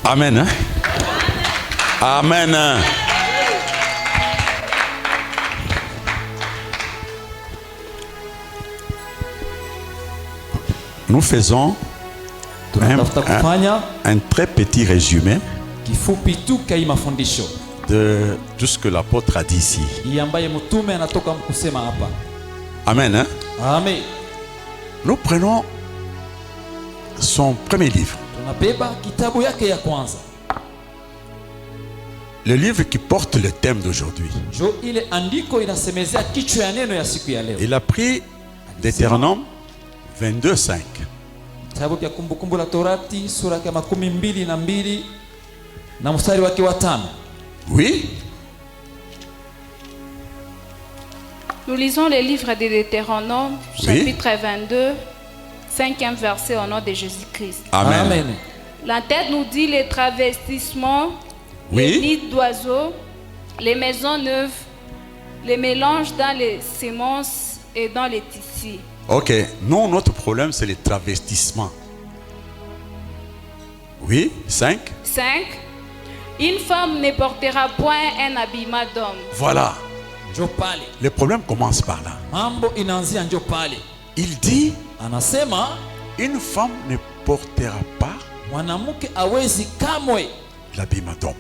Amen. Hein? Amen. Nous faisons un très petit résumé de tout ce que l'apôtre a dit ici. Amen. Hein? Amen. Nous prenons son premier livre. Le livre qui porte le thème d'aujourd'hui. Il a pris Deutéronome 22:5. Oui. Nous lisons le livre de Deutéronome, chapitre 22, 5e verset au nom de Jésus-Christ. Amen. Amen. La tête nous dit les travestissements, les nids d'oiseaux, les maisons neuves, les mélanges dans les semences et dans les tissus. Ok, nous, notre problème, c'est les travestissements. Oui, 5. 5. Une femme ne portera point un habillement d'homme. Voilà. Le problème commence par là. Il dit, une femme ne portera pas l'habillement d'homme.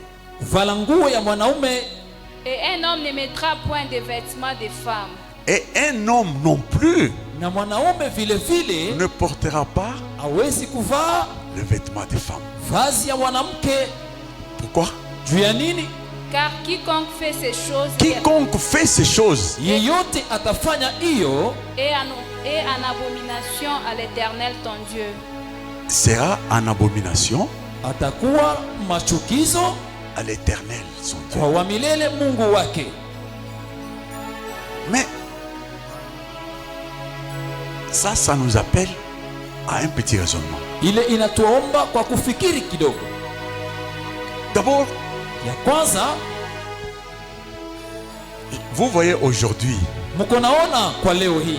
Et un homme ne mettra point de vêtements de femme. Et un homme non plus ne portera pas le vêtement des femmes. Pourquoi? Car quiconque fait ces choses est en abomination à l'Éternel ton Dieu. Sera en abomination à l'Éternel son Dieu. Mais ça nous appelle à un petit raisonnement. D'abord, vous voyez aujourd'hui,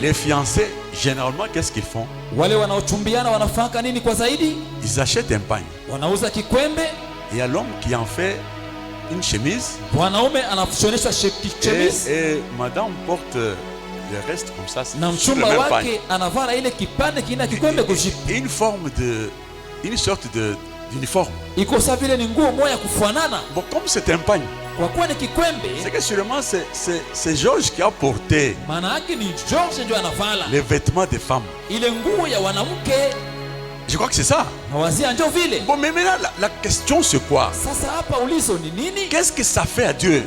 les fiancés, généralement, qu'est-ce qu'ils font? Ils achètent un pagne. Il y a l'homme qui en fait une chemise. Et madame porte le reste comme ça. Sur le même pagne. Une forme de... Une sorte d'uniforme. Bon, comme c'est un pagne, c'est que sûrement c'est Georges qui a porté les vêtements des femmes. Je crois que c'est ça. Bon, mais maintenant, la question c'est quoi? Qu'est-ce que ça fait à Dieu?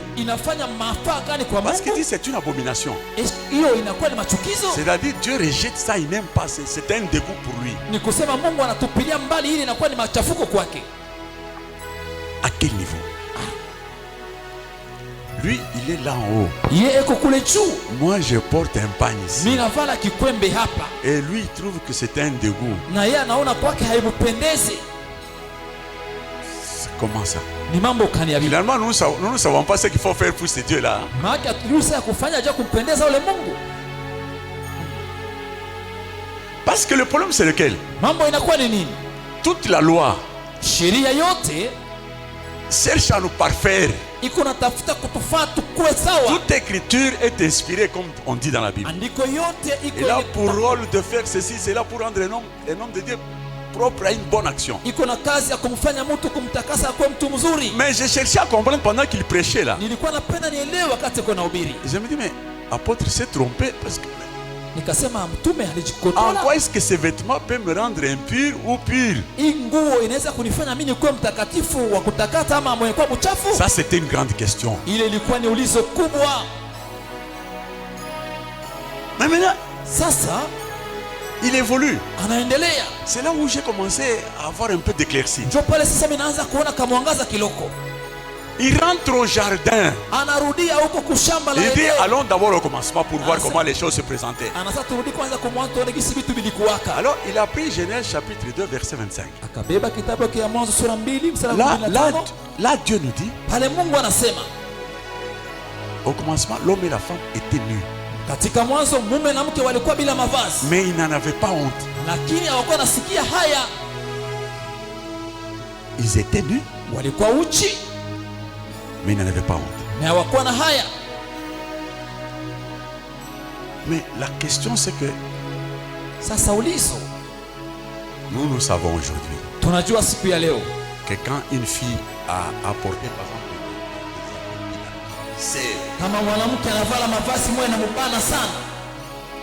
Parce qu'il dit c'est une abomination. C'est-à-dire Dieu rejette ça, il n'aime pas. C'est un dégoût pour lui. À quel niveau? Lui, il est là en haut. Moi, je porte un pagne ici. Et lui, il trouve que c'est un dégoût. C'est comment ça? Finalement, nous ne savons pas ce qu'il faut faire pour ces dieux-là. Parce que le problème, c'est lequel? Toute la loi cherche à nous parfaire. Toute écriture est inspirée comme on dit dans la Bible. Il a pour rôle de faire ceci, c'est là pour rendre un homme de Dieu propre à une bonne action. Mais j'ai cherché à comprendre pendant qu'il prêchait là. Je me dis mais apôtre s'est trompé parce que en quoi est-ce que ces vêtements peuvent me rendre impur ou pur? Ça c'était une grande question. Mais maintenant, il évolue. C'est là où j'ai commencé à avoir un peu d'éclaircie. Il rentre au jardin. Il dit allons d'abord au commencement pour voir comment les choses se présentaient. Alors il a pris Genèse chapitre 2 verset 25. Là Dieu nous dit au commencement l'homme et la femme étaient nus. Mais ils n'en avaient pas honte. ils étaient nus, walikuwa uchi mais ils n'en avaient pas honte. na hawakuwa na haya. Mais la question c'est que Sasa ulizo, nous savons aujourd'hui tunajua siku ya leo que quand une fille a apporté par exemple c'est kama mwanamke anavala mavazi moja na mubana sana,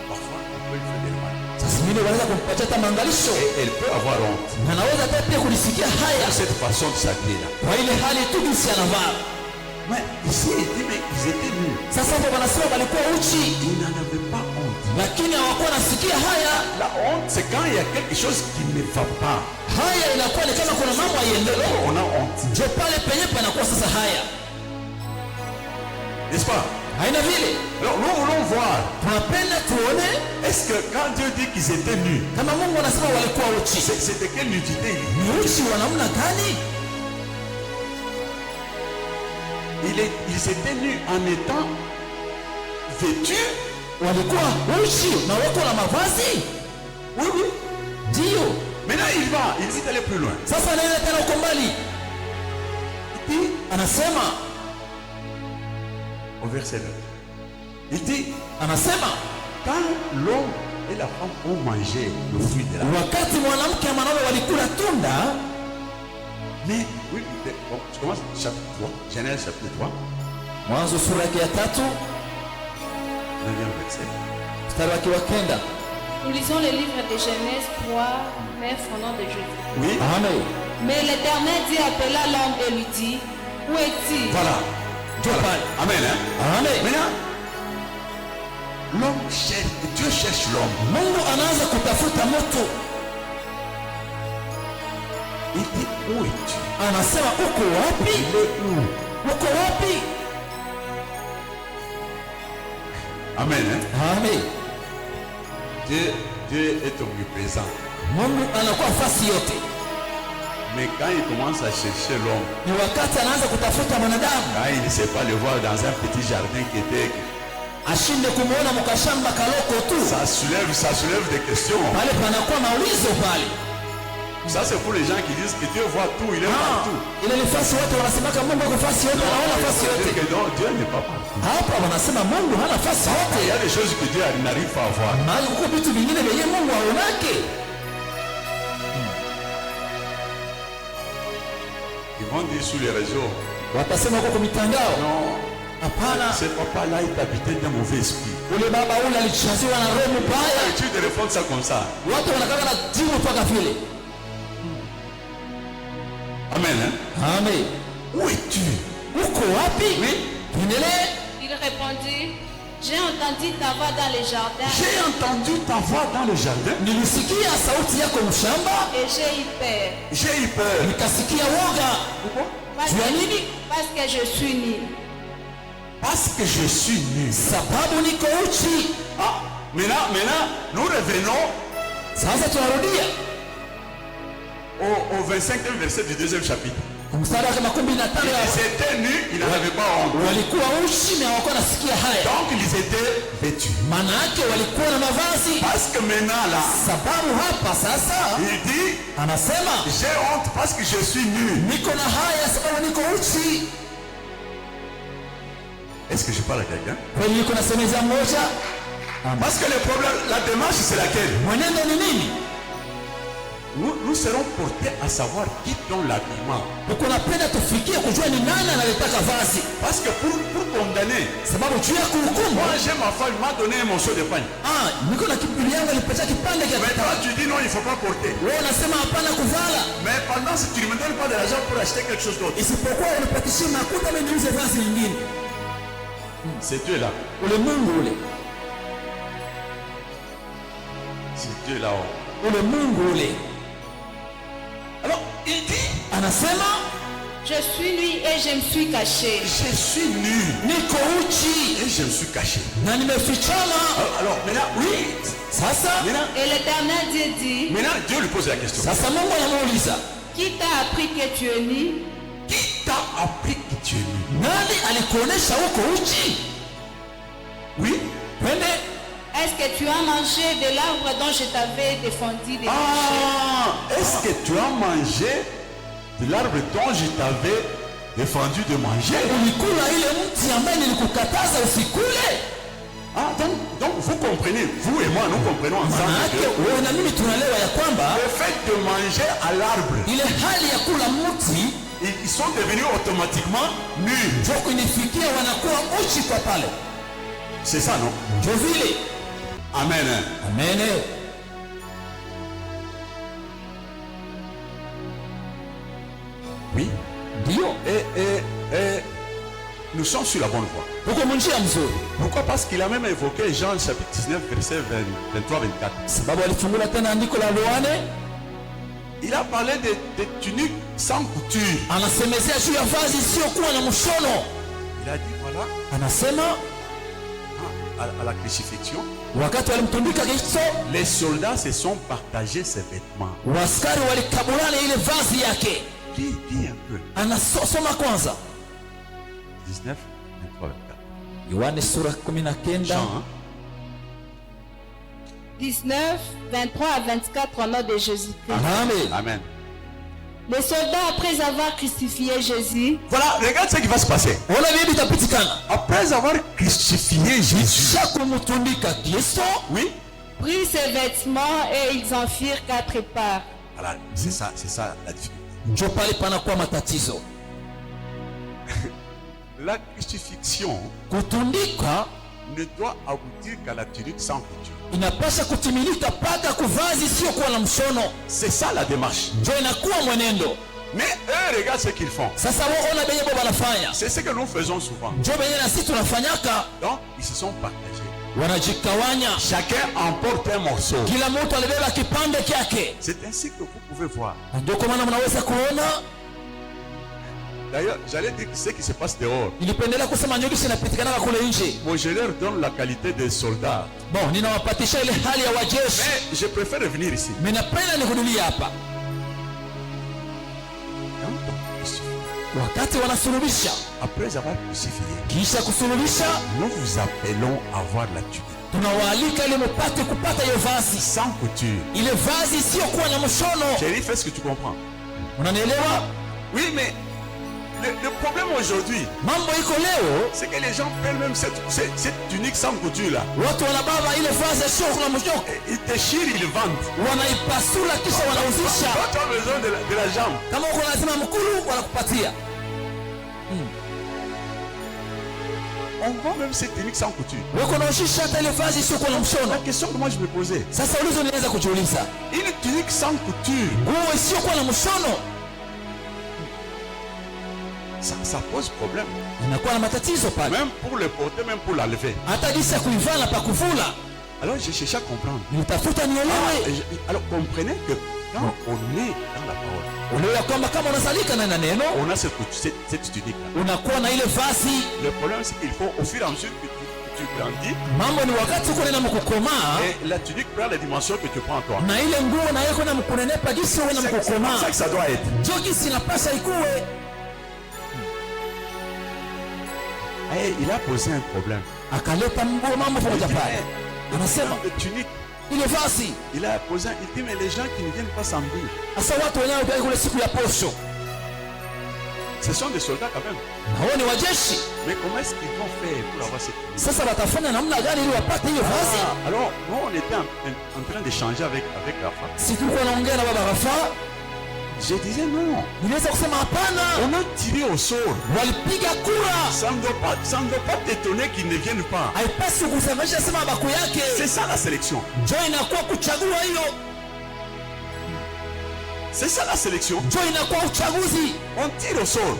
parfois on peut lui faire des mal. sasa mimi wanaweza kumpatia hata maangalisho, Et elle peut avoir honte na anaweza hata pia kulisikia haya de cette façon de s'habiller là. kwa ile hali tu jinsi anavaa. Mais ici il dit mais ils étaient nus. Sasa ndio wanasema walikuwa uchi, Ils n'en avaient pas honte. lakini hawakuwa nasikia haya. La honte c'est quand il y a quelque chose qui ne va pas. Haya inakuwa ni kama kuna mambo haiendelee, On a honte. ndio pale penye panakuwa sasa haya, N'est-ce pas? haina vile. Alors nous voulons voir, Tunapenda tuone est-ce que quand Dieu dit qu'ils étaient nus, kama Mungu anasema walikuwa uchi, c'était quelle nudité? ni uchi wa namna gani? Ils étaient nus en étant vêtus. Walikuwa uchi na wako na mavazi. Oui, oui. Ndio Maintenant il dit d'aller plus loin. sasa anaenda tena uko mbali, Il dit anasema au verset 9, il dit anasema quand l'homme et la femme ont mangé le fruit de la wakati mwanamke na mwanaume walikula tunda. mais oui, bon, je commence chapitre 3, Genèse chapitre 3, Mwanzo sura yake ya 3 9e verset. mstari wake wa 9. Nous lisons le livre de Genèse 3, 9 au nom de Jésus. Oui, Amen. Mais l'Éternel Dieu appela l'homme et lui dit, où es-tu? voilà. Voilà. Amen. Hein? Amen. Maintenant, l'homme cherche, Dieu cherche l'homme. Mungu anaanza kutafuta mtu, Il dit où es-tu? anasema uko wapi? Il est où? Uko wapi? Amen. Hein? Amen. Dieu est omniprésent. Mungu anakuwa fasi yote, Mais quand il commence à chercher l'homme, ni wakati anaanza kutafuta mwanadamu, quand il ne sait pas le voir dans un petit jardin qui était, ashinde kumuona mukashamba kaloko tu, ça soulève des questions. pale panakuwa maulizo pale. Ça c'est pour les gens qui disent que Dieu voit tout, il est partout. Ile ni fasi wote wanasemaka Mungu ako fasi yote, anaona fasi C'est yote. que non, Dieu n'est pas partout. Hapa wanasema Mungu hana fasi Il y yote, a des choses que Dieu n'arrive pas à voir. maana kuko vitu vingine vyenye Mungu haonake. Ils vont dire sur les réseaux, Watasema huko kwa mitandao, non, hapana, ce papa-là est habité d'un mauvais esprit. ule baba ule alichaziwa na roho mbaya. Et tu te réponds ça comme ça. Watu wanakaka na jibu mpaka vile. Amen. Hein? Amen. Où es-tu? Uko wapi? Oui. Tuendelee. Il répondit, j'ai entendu ta voix dans les jardins J'ai entendu ta voix dans le jardin. Nilisikia sauti yako mshamba, et j'ai eu peur. J'ai eu peur. nikasikia woga. Parce Tu as que, nini? parce que je suis nu. Parce que je suis nu. Sababu niko uchi. Ah, maintenant, nous revenons Sasa tunarudia au 25e verset du 2e chapitre. mstari wa 15 ya Ils étaient nus, ils n'avaient pas honte. walikuwa uchi na hawakuwa nasikia haya. Donc ils étaient vêtus. Maana yake walikuwa na mavazi. Parce que maintenant là, Sababu hapa sasa il dit, anasema j'ai honte parce que je suis nu. niko na haya sababu niko uchi. Est-ce que je parle à quelqu'un? Kweli niko nasemeza mmoja. Parce que le problème, la démarche c'est laquelle? Mwenendo ni nini? Nous serons portés à savoir qui donne l'habillement. Uko napenda tufikie kujua ni nani analitaka vazi. Parce que pour condamner, Sababu juu ya kuhukumu. moi j'ai ma femme, il m'a donné un morceau de pain. Niko na kipindi yangu alipatia kipande cha Mais toi tu dis non, il ne faut pas porter. wewe unasema hapana kuvala. Mais pendant ce tu ne me donnes pas de l'argent pour acheter quelque chose d'autre. Isipokuwa unipatishie makuta mimi niuze vazi lingine. C'est Dieu là. Ule Mungu ule. C'est Dieu là-haut. Ule Mungu ule. Alors, il dit, Anasema Je suis nu et je me suis caché. je suis nu niko uchi et je me suis caché. na nimefichama. Alors maintenant, oui. Sasa Et l'Éternel Dieu dit, Maintenant, Dieu lui pose la question. sasa Mungu anamuuliza, qui t'a appris que tu es nu? Qui t'a appris que tu es nu? nani alikuonesha uko uchi? Oui. Twende. Est-ce que tu as mangé de l'arbre dont je t'avais défendu de manger? Ah, est-ce que tu as mangé de l'arbre dont je t'avais défendu de manger. Ah, donc vous comprenez, vous et moi nous comprenons ensemble le fait de manger à l'arbre, ils sont devenus automatiquement nus. C'est ça, non? Amen. Amen. Oui. Et nous sommes sur la bonne voie. Pourquoi? Parce qu'il a même évoqué Jean chapitre 19 verset 23-24. Il a parlé des tuniques sans couture. Il a dit voilà, à la crucifixion, les soldats se sont partagés ses vêtements. Dis un peu. 19, 23, 24. Jean, 19, 23 à 24 au nom de Jésus-Christ. Amen. Amen. Les soldats, après avoir crucifié Jésus, voilà, regarde ce qui va se passer. Après avoir crucifié Jésus, oui, prit ses vêtements et ils en firent 4 parts. Voilà, c'est ça la difficulté. La crucifixion ne doit aboutir qu'à la tunique sans couture. C'est ça la démarche. Mais eux, regarde ce qu'ils font. C'est ce que nous faisons souvent. Donc, ils se sont partagés. Chacun emporte un morceau. C'est ainsi que vous pouvez voir. D'ailleurs, j'allais dire ce qui se passe dehors. Moi, je leur donne la qualité des soldats. Mais je préfère revenir ici. Après avoir crucifié, nous vous appelons à voir la tunique sans couture. Chérie, fais ce que tu comprends. Oui, mais le problème aujourd'hui, c'est que les gens prennent même cette tunique sans couture là. Ils déchirent, ils vendent. Toi, tu as besoin de la jambe. On vend même cette tunique sans couture. La question que moi je me posais, une tunique sans couture, ça pose problème. Même pour le porter, même pour la lever. Alors j'ai cherché à comprendre. Alors comprenez que quand on est dans la parole, on a cette tunique là. Le problème c'est qu'il faut au fur et à mesure que tu grandis, et la tunique prend les dimensions que tu prends toi. C'est comme ça que ça doit être. Et il a posé un problème. De tunique. Il a posé, il dit mais les gens qui ne viennent pas s'embrouiller. Ce sont des soldats quand même. Mais comment est-ce qu'ils vont faire pour avoir cette tunique? Alors nous on était en train d'échanger avec Rafa. Je disais non. On a tiré au sort. Ça ne doit pas t'étonner qu'ils ne viennent pas. C'est ça la sélection. C'est ça la sélection. On tire au sort.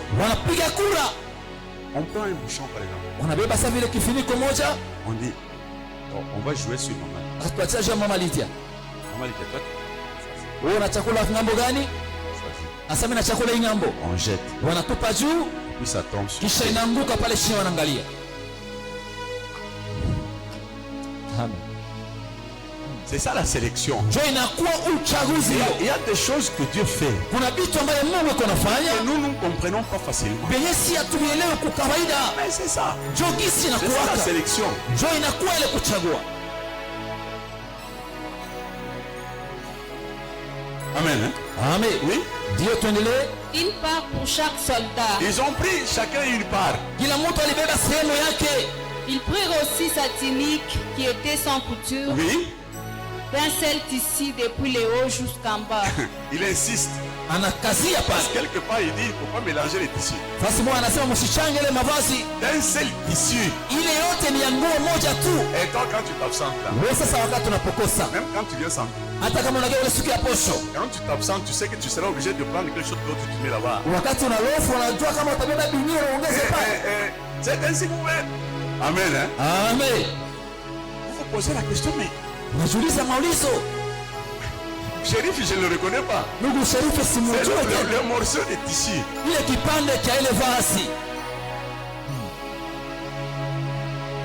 On prend un bouchon par exemple. On dit on va jouer sur Mama Lydia. Asame na chakula ingambo. On jette. Wanatupa juu, puis ça tombe sur. Kisha inaanguka pale chini wanaangalia. Amen. C'est ça la sélection. Il y a des choses que Dieu fait. Et nous ne comprenons pas facilement. Mais c'est ça. C'est ça la sélection. Amen. Hein? Amen. Oui. Ndio tuendelee. Une part pour chaque soldat. Ils ont pris chacun une part. Kila mtu alibeba sehemu yake. Ils prirent aussi sa tunique qui était sans couture. Oui. D'un seul tissu depuis le haut jusqu'en bas. Il insiste. Anakazia Parce pale. quelque part il dit il ne faut pas mélanger les tissus. Basi mwana anasema msichange ile mavazi. D'un seul tissu. Ile yote ni ya nguo moja tu. Et toi quand tu t'absentes là. Wewe sasa wakati unapokosa. Même quand tu viens sans. Hata kama unajua ile siku ya posho. Quand tu t'absentes, tu sais que tu seras obligé de prendre quelque chose d'autre tu mets là-bas. Wakati unalofu unajua kama utabeba binyiro ongeze pale. C'est ainsi vous faites. Amen. Hein? Amen. Vous vous posez la question mais Najiuliza maulizo. Shérif, je ne le reconnais pas. Ndugu Sherifu C'est simujua le morceau de tissu. ile kipande cha ile vazi.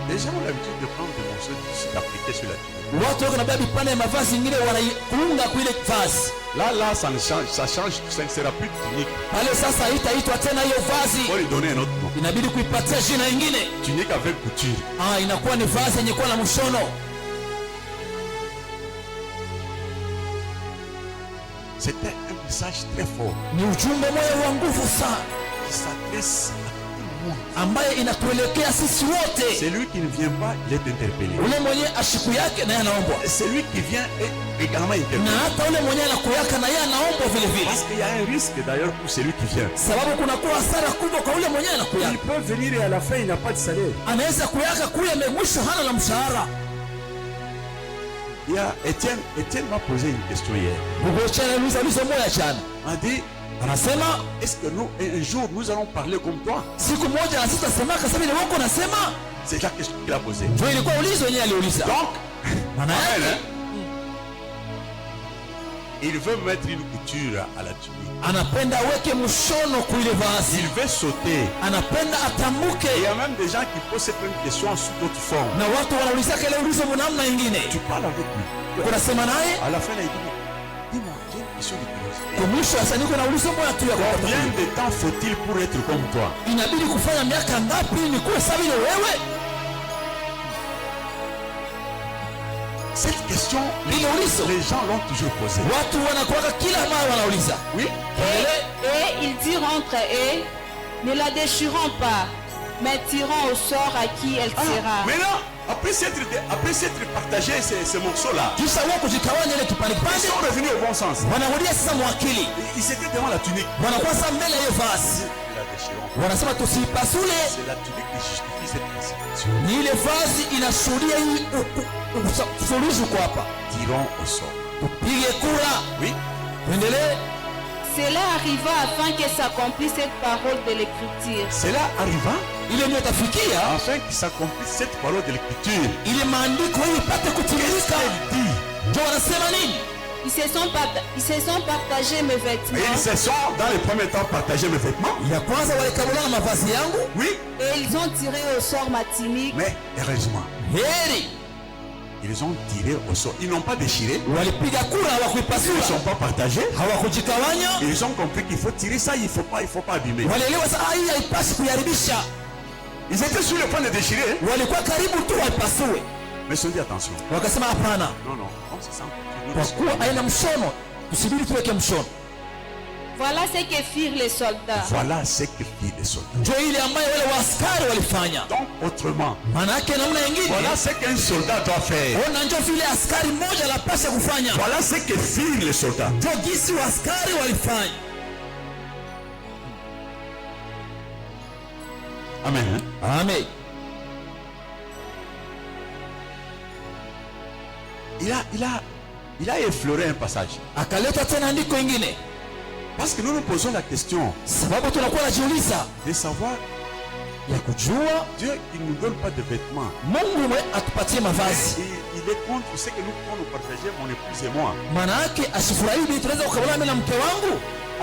Les gens ont l'habitude de prendre des morceaux de tissu d'appliquer sur la tunique. Watu wako na beba vipande vya mavazi ingine wanaiunga kwa ile vazi. Là, ça ne change, ça change, ça ne sera plus tunique. Pale sasa haitaitwa tena hiyo Il faut vazi. lui donner un autre nom. Inabidi kuipatia jina ingine. Tunique avec couture. Inakuwa ni vazi yenye kuwa na mshono. C'était un message très fort Ni ujumbe moja wa nguvu sana qui s'adresse à tout le monde. ambaye inatuelekea sisi wote. Celui qui ne vient pas, il est interpellé. Ule mwenye ashiku yake naye anaombwa, Celui qui vient est également na interpellé. hata ule mwenye anakuyaka na yeye anaombwa vile vile, Parce qu'il y a un risque d'ailleurs pour celui qui vient. sababu kunakuwa hasara kubwa kwa ule mwenye anakuyaka. Il peut venir et à la fin il n'a pas de salaire. Anaweza kuyaka kule mwisho hana na mshahara. Il y a Étienne m'a posé une question hier. Bugochana aliuliza moja jana, Il m'a dit, anasema est-ce que nous, un jour, nous allons parler comme toi? siku moja na sisi tutasemaka sasa vile wako nasema. C'est la question qu'il a posée. Ndio ilikuwa ulizo yenyewe aliuliza. Donc, Maana Amen, yake hein? Il veut mettre une couture à la tunique. anapenda aweke mshono kuile vazi, Il veut sauter. anapenda atambuke. Il y a même des gens qui posent cette même question sous d'autres formes. Na watu wanaulizaka ile ulizo namna nyingine. Tu parles avec lui. Unasema naye À la fin, là, il dit, dis-moi, j'ai une question de curiosité. kwa mwisho sasa niko na ulizo moja tu ya Combien kupata. de temps faut-il pour être comme toi? Inabidi kufanya miaka ngapi ili kuwe sawa vile wewe? Cette question, Ile ulizo les gens l'ont toujours posée. watu wanakuwa kila mara wanauliza. Oui. Et ils diront entre eux, ne la déchirons pas, mais tirons au sort à qui elle sera. Maintenant, après s'être partagé ces morceaux-là, Kisha wao kujikawanya ile kipande ils kipande, sont revenus au bon sens. wanarudia sasa mwakili. Ils étaient devant la tunique. Wanakuwa sasa mbele ya hiyo vazi. Nous la déchirons. Wanasema tusipasule. C'est la tunique qui justifie cette précipitation. Ni ile vazi inashuhudia hii suluhisho kwa hapa. Tirons au sort. Tupige kura. Oui. Tuendelee. Cela arriva afin que s'accomplisse cette parole de l'Écriture. Cela arriva Ile ndio tafikia afin qu'il s'accomplisse cette parole de l'Écriture. ile maandiko hii ipate Qu'est-ce kutimilika. qu'elle dit? Ndio wanasema nini? Ils se sont partagés mes Et vêtements ils se sont dans les premiers temps partagé mes vêtements. Ya kwanza walikabulana mavazi yangu. Oui. et ils ont tiré au sort ma tunique. Mais heureusement, Heri ils ont tiré au sort. Ils n'ont pas déchiré. walipiga kura, Ils ne hawakuipasua, sont pas partagés. hawakujikawanya. Ils ont compris qu'il faut tirer ça, il faut pas abîmer. Walielewa sasa hii haipasi kuiharibisha. Ils étaient sur le point de déchirer. Walikuwa karibu tu waipasue, Mais ils se sont dit attention. wakasema hapana, Non, non, on se sent kwa kuwa haina mshono, tusibidi tuweke mshono. Voilà ce que firent les soldats. Voilà ce que fit les soldats. Ndio ile ambayo wale waaskari walifanya. Donc, autrement, Maana yake namna nyingine, voilà ce qu'un soldat doit faire. ona ndio vile askari mmoja anapaswa kufanya, Voilà ce que firent les soldats. ndio jinsi waaskari walifanya. Amen. Hein? Amen. Il a effleuré un passage. Akaleta tena andiko ingine, Parce que nous nous posons la question sababu tunakuwa najiuliza de savoir ya kujua Dieu qui ne nous donne pas de vêtements. Mungu mwe atupatie mavazi. Il est contre ce que nous pouvons nous partager, mon épouse et moi. Maana yake asifurahi bila tunaweza kukabana mimi na mke wangu.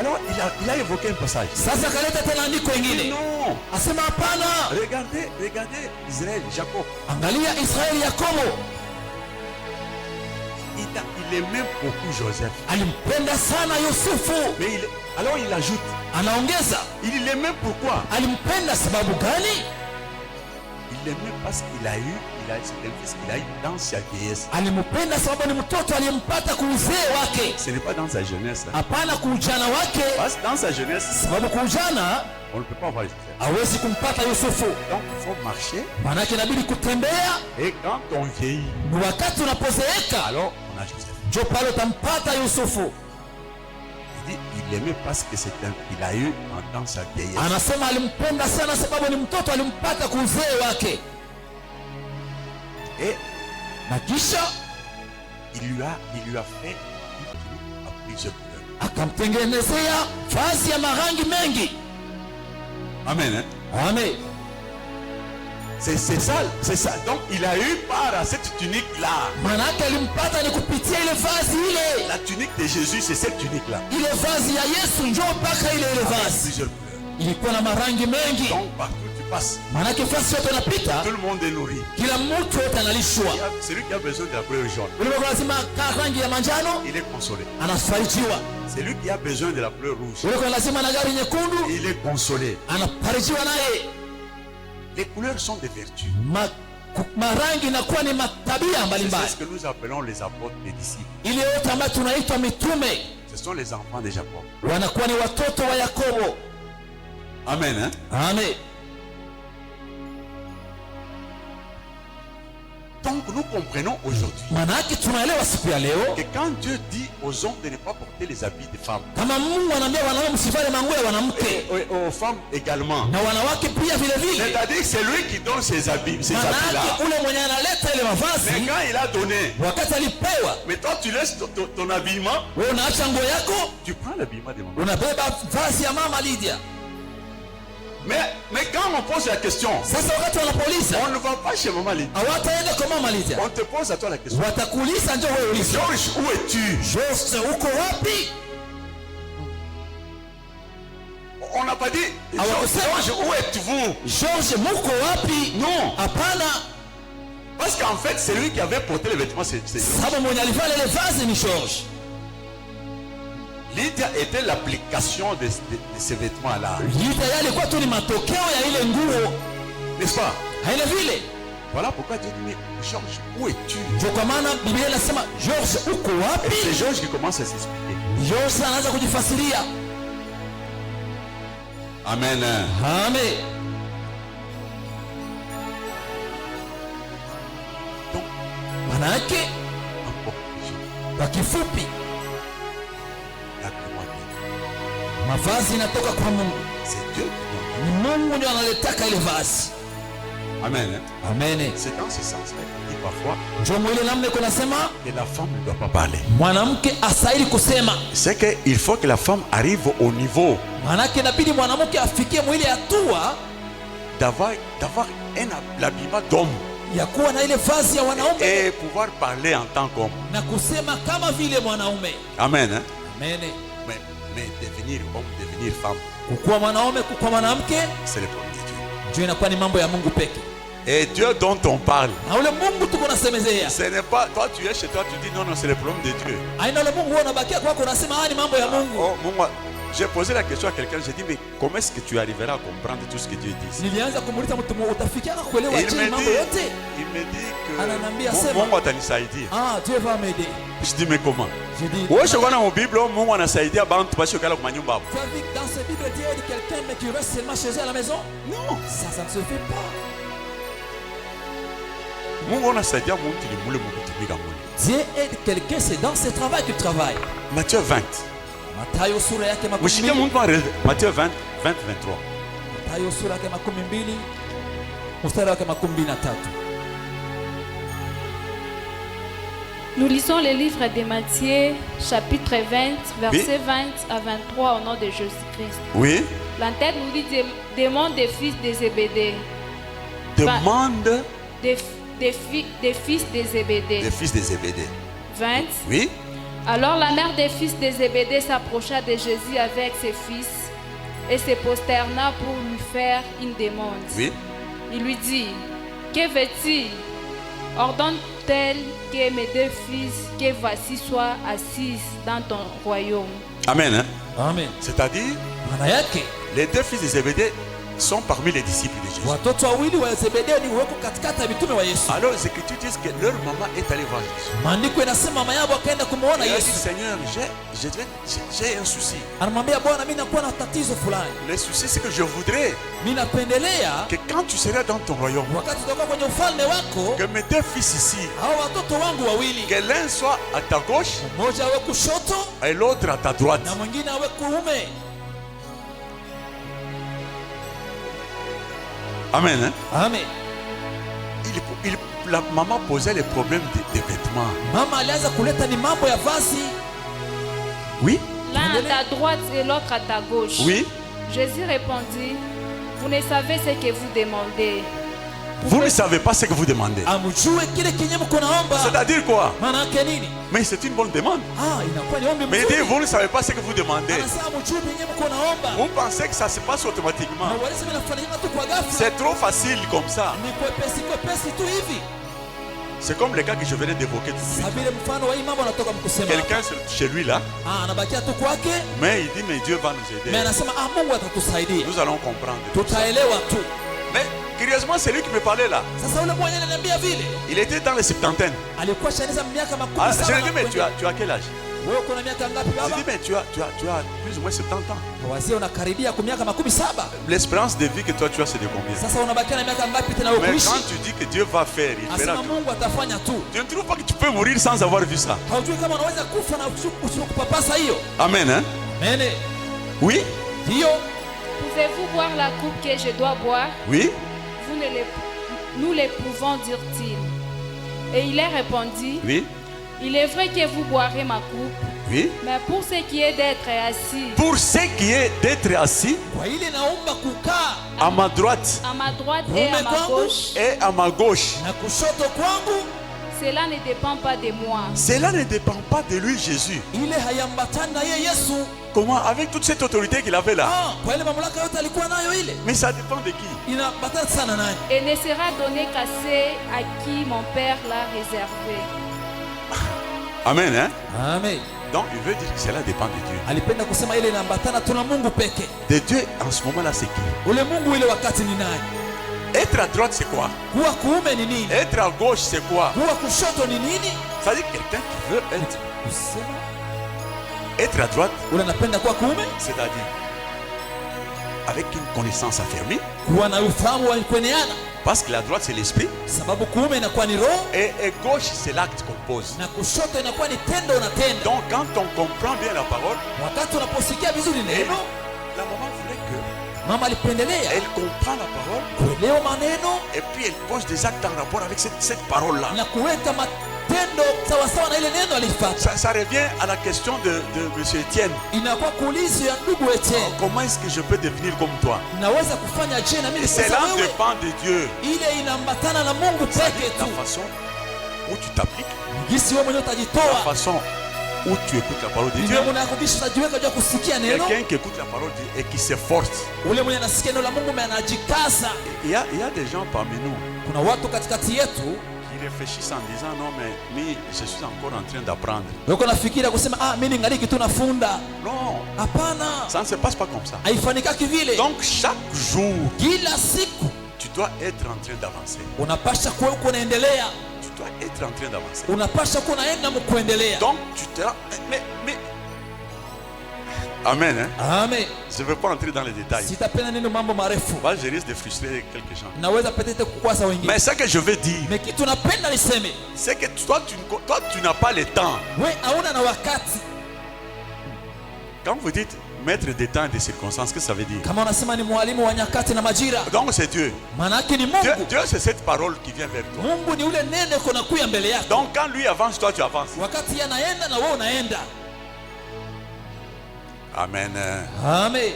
Alors il a évoqué un passage. Sasa akaleta tena andiko ingine, Non. asema hapana, Regardez Israël, Jacob. angalia Israeli, Yakobo Il aimait beaucoup Joseph. alimpenda sana Yusufu. Mais alors il ajoute, Anaongeza, il l'aimait pourquoi? alimpenda sababu gani? Il l'aimait parce qu'il a eu c'est un fils qu'il a eu dans sa vieillesse. Alimpenda sababu ni mtoto aliyempata kuuzee wake. Ce n'est pas dans sa jeunesse. Hapana kuujana wake. Parce que dans sa jeunesse, sababu kuujana on ne peut pas avoir Joseph. Hawezi kumpata Yusufu. Donc il faut marcher. Maana inabidi kutembea. Et quand on vieillit, ni wakati unapozeeka, alors on a Joseph. Ndio pale utampata Yusufu. Il dit il aimait parce que il a eu dans sa vieillesse. Anasema alimpenda sana sababu ni mtoto alimpata kuuzee wake. Et na kisha il lui a fait à plusieurs couleurs. Akamtengenezea vazi ya marangi mengi. Amen. Hein? Amen. C'est ça. Donc il a eu part à cette tunique là. Manake alimpata ni kupitia ile vazi ile. La tunique de Jésus, c'est cette tunique là. Ile vazi ya Yesu njoo mpaka ile vazi. Plusieurs couleurs. Ilikuwa na marangi mengi. Donc partout tu passes. Manake fasi yote unapita. Tout le monde est nourri. Kila mtu yote analishwa. Celui qui a besoin de la couleur jaune. Ule lazima rangi ya manjano. Il est consolé. Anafarijiwa. Celui qui a besoin de la couleur rouge. Ule lazima na gari nyekundu. Il est consolé. Anafarijiwa naye. Les couleurs sont des vertus. Marangi inakuwa ni matabia mbalimbali. C'est ce que nous appelons les apôtres, les disciples. Ile yote ambayo tunaitwa mitume. Ce sont les enfants de Jacob. Wanakuwa ni watoto wa Yakobo. Amen. Hein? Amen. Donc nous comprenons aujourd'hui manake tunaelewa siku ya leo que quand Dieu dit aux hommes de ne pas porter les habits des femmes, kama Mungu anaambia wanaume msivale manguo ya wanamke, et aux femmes également, na wanawake pia vile vile, c'est-à-dire c'est lui qui donne ses habits, ces habits-là. Ule mwenye analeta ile mavazi, mais quand il a donné, wakati alipewa, mais toi tu laisses ton habillement, wewe unaacha nguo yako, tu prends l'habillement de maman, unabeba vazi ya mama Lydia. Mais quand on pose la question, sasa wakati wanapouliza, on ne va pas chez maman Lydia. Hawataenda kwa mama Lydia. On te pose à toi la question. Watakuuliza njoo wewe ulize. George, où es-tu? George, uko wapi? On n'a pas dit George, où êtes-vous? George, muko wapi? Non. Hapana. Parce qu'en fait, c'est lui qui avait porté les vêtements, c'est sababu mwenye alivala ile vazi ni George. Lydia était l'application de ces vêtements-là. Lydia alikuwa tu ni matokeo ya ile nguo. N'est-ce pas? Haina vile. Voilà pourquoi Dieu dit, mais Georges, où es-tu? Ndio kwa maana Biblia inasema George uko wapi? C'est Georges qui commence à s'expliquer. George anaanza kujifasiria. Amen. Amen. Donc, manake kwa kifupi mavazi inatoka kwa Mungu. C'est Dieu. Ni Mungu ndiye analetaka ile vazi. Amen. Amen. C'est dans ce sens-là qu'il dit parfois ndio mwile namna iko nasema que la femme ne doit pas parler. Mwanamke astahili kusema. C'est que il faut que la femme arrive au niveau. Manake inabidi mwanamke afikie mwile hatua d'avoir l'habillement d'homme. Ya kuwa na ile vazi ya wanaume. Et pouvoir parler en tant qu'homme. Na kusema kama vile mwanaume. Amen. Hein? Amen. Mais devenir homme, devenir femme, kukuwa mwanaume kukuwa mwanamke, c'est le problème de Dieu. Ndio inakuwa ni mambo ya Mungu peke. Et Dieu dont on parle, na ule Mungu tuko nasemezea, ce n'est pas toi, tu es chez toi, tu dis non, c'est le problème de Dieu. Aina ule Mungu unabakia kwako unasema ni mambo ya Mungu. Oh, Mungu, j'ai posé la question à quelqu'un, j'ai dit mais comment est-ce que tu arriveras à comprendre tout ce que Dieu dit? Nilianza kumuuliza mtu utafikia kuelewa je mambo yote? Il me dit que ananiambia sema Mungu atanisaidia. Dieu va m'aider. Je dis mais comment? Je dis wewe uko na Bible, Mungu anasaidia bantu basi ukala kwa nyumba hapo. Tu as vu que dans cette Bible Dieu aide quelqu'un mais qui reste seulement chez eux à la maison? Non, ça ne se fait pas. Mungu anasaidia mtu ni mule Mungu tumika mule. Dieu aide quelqu'un, c'est dans ce travail qu'il travaille. Matthieu 20. Mathayo sura yake 20. Mshike Mungu Matthieu 20, 23. Mathayo sura yake 12 mstari wake 23. Nous lisons le livre de Matthieu, chapitre 20, verset 20 à 23 au nom de Jésus-Christ. Oui. L'entête nous dit demande des fils de Zébédée. Demande des fils de Zébédée. Des fils de Zébédée. 20. Oui. Alors la mère des fils de Zébédée s'approcha de Jésus avec ses fils et se prosterna pour lui faire une demande. Oui. Il lui dit, que veux-tu? Ordonne-t-elle que mes deux fils que voici soient assis dans ton royaume? Amen. Hein? Amen. C'est-à-dire, les deux fils de Zébédée sont parmi les disciples de Jésus. Watoto wawili wa Zebedeo ni wako katikati ya mitume wa Yesu. Alors les Écritures disent que leur maman est allée voir Jésus. Maandiko yanasema mama yao akaenda kumuona Elle a Yesu. dit, Seigneur, j'ai un souci. Anamwambia Bwana, mimi nakuwa na tatizo fulani. Le souci c'est que je voudrais Mimi napendelea que quand tu seras dans ton royaume, wakati utakuwa kwenye ufalme wako, que mes deux fils ici, hao watoto wangu wawili, que l'un soit à ta gauche mmoja awe kushoto et l'autre à ta droite. na mwingine awe kuume. Amen. Hein? Amen. La maman posait les problèmes des vêtements. Mama alianza kuleta ni mambo ya vazi. Oui. L'un à ta droite et l'autre à ta gauche. Oui. Jésus répondit, vous ne savez ce que vous demandez. Vous ne savez pas ce que vous demandez. C'est-à-dire quoi? Mais c'est une bonne demande. Mais il dit, vous ne savez pas ce que vous demandez. Vous pensez que ça se passe automatiquement. C'est trop facile comme ça. C'est comme le cas que je venais d'évoquer tout de suite. Quelqu'un chez lui là, mais il dit, mais Dieu va nous aider. Nous allons comprendre. Mais curieusement, c'est lui qui me parlait là. Il était dans les septantaines. Je lui ai dit, mais tu as quel âge? J'ai dit, mais tu as plus ou moins 70 ans. L'espérance de vie que toi tu as, c'est de combien? Mais quand tu dis que Dieu va faire, il fera tout. Tu ne trouves pas que tu peux mourir sans avoir vu ça? Amen. Hein? Oui? Pouvez-vous boire la coupe que je dois boire? Oui. Nous l'éprouvons, dirent-ils. Et il leur répondit, oui. Il est vrai que vous boirez ma coupe. Oui. Mais pour ce qui est d'être assis. Pour ce qui est d'être assis. À ma droite. À ma droite et à ma gauche. Et à ma gauche. Cela ne dépend pas de moi. Cela ne dépend pas de lui, Jésus. Comment? Avec toute cette autorité qu'il avait là. Mais ça dépend de qui? Et ne sera donné qu'à ceux à qui mon Père l'a réservé. Amen. Hein? Amen. Donc il veut dire que cela dépend de Dieu. De Dieu en ce moment là c'est qui? Être à droite c'est quoi? Être à gauche c'est quoi? Ça veut dire quelqu'un qui veut être à droite, c'est-à-dire avec une connaissance affirmée. Parce que la droite c'est l'esprit et gauche c'est l'acte qu'on pose. Donc quand on comprend bien la parole, la maman voulait que elle comprend la parole et puis elle pose des actes en rapport avec cette parole là. Ça revient à la question de M. Étienne. Comment est-ce que je peux devenir comme toi? Et cela dépend de Dieu. La façon où tu t'appliques, la façon où tu écoutes la parole de Dieu. Quelqu'un qui écoute la parole de Dieu et qui s'efforce. Il y a des gens parmi nous qui réfléchissent en disant non mais je suis encore en train d'apprendre. Non, ça ne se passe pas comme ça. Donc chaque jour tu dois être en train d'avancer. Tu dois être en train d'avancer. Donc tu te... Mais Amen. Hein? Amen. Je ne veux pas entrer dans les détails. Je risque de frustrer quelques gens. Mais ce que je veux dire, c'est que toi tu n'as pas le temps. Quand vous dites mettre des temps et des circonstances, qu'est-ce que ça veut dire? Donc c'est Dieu. Dieu c'est cette parole qui vient vers toi. Donc quand lui avance, toi tu avances. Amen. Amen.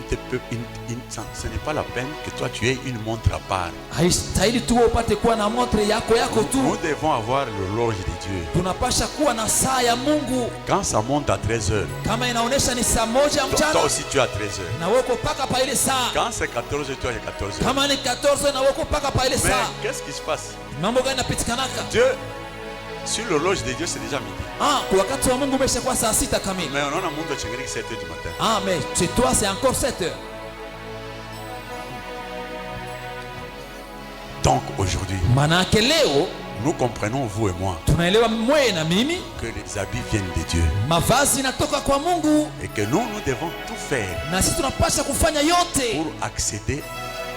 Ce n'est pas la peine que toi tu aies une montre à part. Nous devons avoir l'horloge de Dieu. Quand ça monte à 13h, toi aussi tu as 13h. Quand c'est 14h, tu as 14h. Mais qu'est-ce qui se passe? Sur l'horloge de Dieu, c'est déjà midi. Kwa wakati wa Mungu umeshakuwa saa 6 kamili. Mais on a monde qui 7h du matin. Mais chez toi c'est encore 7h. Donc aujourd'hui, manake leo nous comprenons, vous et moi, tunaelewa mwe na mimi que les habits viennent de Dieu. Mavazi inatoka kwa Mungu. Et que nous devons tout faire. Na sisi tunapaswa kufanya yote pour accéder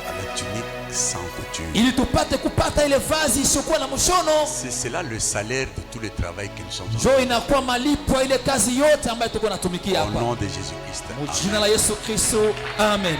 à la tunique sans couture. Ili tupate kupata ile vazi isiyokuwa na mshono. C'est cela le salaire de tout le travail que nous sommes en train de faire. Inakuwa malipo ile kazi yote ambayo tuko natumikia hapa. Au nom de Jésus-Christ. Jina la Yesu Kristo. Amen.